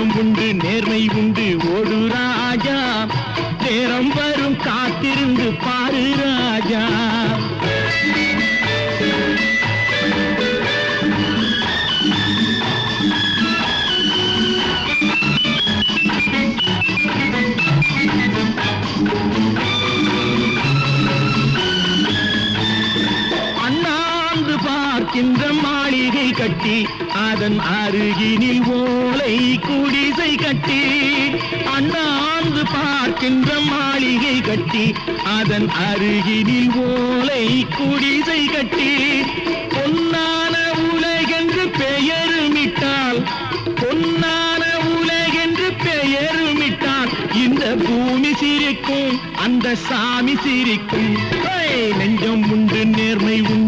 நெஞ்சம் உண்டு நேர்மை உண்டு ஓடு ராஜா நேரம் வரும் காத்திருந்து பாரு ராஜா அண்ணாந்து பார்க்கின்ற மாளிகை கட்டி அதன் அருகினில் ஓலை குடிசை கட்டி அண்ணாந்து பார்க்கின்ற மாளிகை கட்டி அதன் அருகினில் ஓலை குடிசை கட்டி பொன்னான உலகென்று பெயருமிட்டால் பொன்னான உலகென்று பெயருமிட்டால் இந்த பூமி சிரிக்கும் அந்த சாமி சிரிக்கும் நெஞ்சம் உண்டு நேர்மை உண்டு